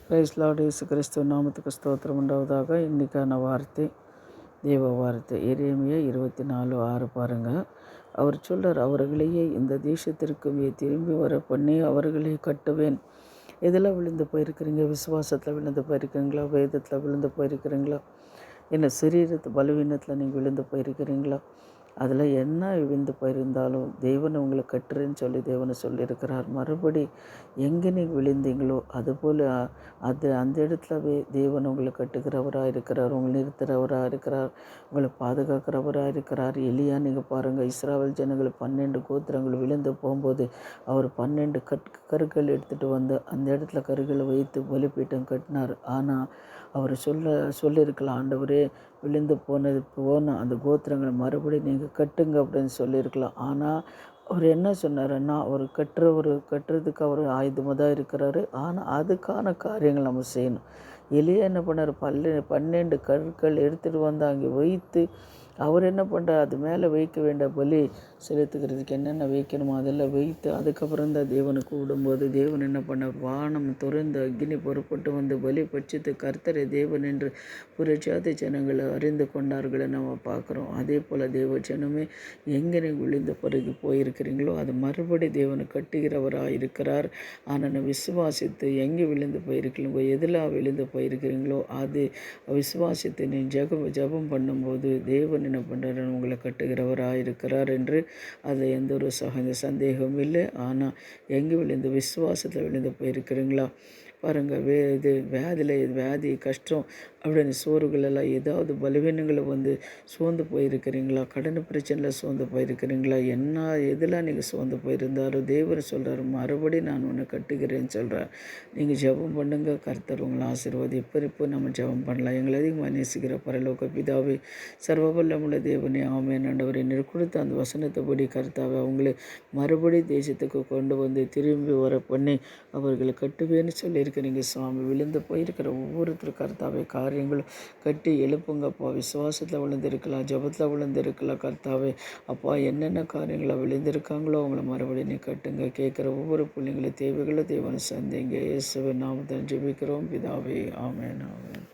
Price Lord. இயேசு கிறிஸ்துவ நாமத்துக்கு ஸ்தோத்திரம் உண்டாவதாக. இன்றைக்கான வார்த்தை தேவ வார்த்தை எரேமியா 24:6 பாருங்கள். அவர் சொல்கிறார், அவர்களையே இந்த தேசத்திற்கும் திரும்பி வர பண்ணி அவர்களை கட்டுவேன். எதில் விழுந்து போயிருக்கிறீங்க? விசுவாசத்தில் விழுந்து போயிருக்கிறீங்களா? வேதத்தில் விழுந்து போயிருக்கிறீங்களா? என்ன சரீரத்து பலவீனத்தில் நீங்கள் விழுந்து போயிருக்கிறீங்களா? அதில் என்ன விழுந்து போயிருந்தாலும் தேவன் உங்களை கட்டுறேன்னு சொல்லி தேவனை சொல்லியிருக்கிறார். மறுபடி எங்கே நீங்கள் விழுந்தீங்களோ அதுபோல் அந்த இடத்துலவே தேவன் உங்களை கட்டுகிறவராக இருக்கிறார், உங்களை நிறுத்துகிறவராக இருக்கிறார், உங்களை பாதுகாக்கிறவராக இருக்கிறார். எலியா நீங்கள் பாருங்கள், இஸ்ராவேல் ஜனங்கள் 12 கோத்திரங்கள் விழுந்து போகும்போது அவர் 12 கருக்கள் எடுத்துகிட்டு வந்து அந்த இடத்துல கருகளை வைத்து பலிபீட்டம் கட்டினார். ஆனால் அவர் சொல்லியிருக்கலாம், ஆண்டவரே விழுந்து போன அந்த கோத்திரங்களை மறுபடியும் நீங்கள் கட்டுங்க அப்படின்னு சொல்லியிருக்கலாம். ஆனால் அவர் என்ன சொன்னாருன்னா, அவர் கட்டுறதுக்கு அவர் ஆயுதமாக தான் இருக்கிறாரு. ஆனால் அதுக்கான காரியங்கள் நம்ம செய்யணும். எலியா என்ன பண்ணார்? 12 கற்கள் எடுத்துகிட்டு வந்து அங்கே வைத்து அவர் என்ன பண்ணுறார்? அது மேலே வைக்க வேண்டிய பலி செலுத்துக்கிறதுக்கு என்னென்ன வைக்கணுமோ அதெல்லாம் வைத்து அதுக்கப்புறம் தான் தேவனுக்கு விடும்போது தேவன் என்ன பண்ணார்? வானம் துறந்து அக்னி புறப்பட்டு வந்து பலி பட்சித்து கர்த்தரை தேவன் என்று புரட்சாதி ஜனங்களை அறிந்து கொண்டார்களை நம்ம பார்க்குறோம். அதே போல் தேவ ஜனமே எங்கே நீங்கள் விழுந்த பிறகு போயிருக்கிறீங்களோ அது மறுபடி தேவனை கட்டுகிறவராக இருக்கிறார். ஆனால் விசுவாசித்து எங்கே விழுந்து போயிருக்கீங்களோ, எதில் விழுந்து போயிருக்கிறீங்களோ அது விசுவாசித்து நீ ஜெபம் பண்ணும்போது தேவன் என்ன பண்ணுறாரு? உங்களை கட்டுகிறவராக இருக்கிறார் என்று அதில் எந்த ஒரு சந்தேகமும் இல்லை. ஆனால் எங்கே விழுந்து விசுவாசத்தில் விழுந்து போயிருக்கிறீங்களா? பாருங்கள், வியாதி கஷ்டம் அப்படின்னு சோறுகளெல்லாம் ஏதாவது பலவீனங்களை வந்து சோர்ந்து போயிருக்கிறீங்களா? கடன் பிரச்சனையில் சோர்ந்து போயிருக்கிறீங்களா? எதெல்லாம் நீங்கள் சோர்ந்து போயிருந்தாரோ தேவன் சொல்கிறார், மறுபடியும் நான் உன்னை கட்டுகிறேன்னு சொல்கிறேன். நீங்கள் ஜெபம் பண்ணுங்க, கர்த்தர் உங்களை ஆசீர்வாதி. இப்போ நம்ம ஜெபம் பண்ணலாம். எங்களை அதிகமாக நேசிக்கிற பரலோக பிதாவே, சர்வவல்லமுள்ள தேவனே, ஆமென். ஆண்டவரே, நீர் கொடுத்த அந்த வசனத்தைப்படி கர்த்தாவே அவங்களை மறுபடியும் தேசத்துக்கு கொண்டு வந்து திரும்பி வர பண்ணி அவர்களை கட்டுவேன்னு சொல்லியிருக்கிறீங்க சுவாமி. விழுந்து போயிருக்கிற ஒவ்வொருத்தர் கர்த்தாவே காரியங்களும் கட்டி எழுப்புங்கப்பா. விசுவாசத்தில் விழுந்திருக்கலாம், ஜபத்தில் விழுந்திருக்கலாம் கர்த்தாவே. அப்பா, என்னென்ன காரியங்களை விழுந்திருக்காங்களோ அவங்கள மறுபடியும் நீ கட்டுங்க. கேட்குற ஒவ்வொரு பிள்ளைங்களும் தேவைகளை தேவனை சந்திங்க. இயேசுவின் நாமத்தில் ஜெபிக்கிறோம் பிதாவே, ஆமென், ஆமென்.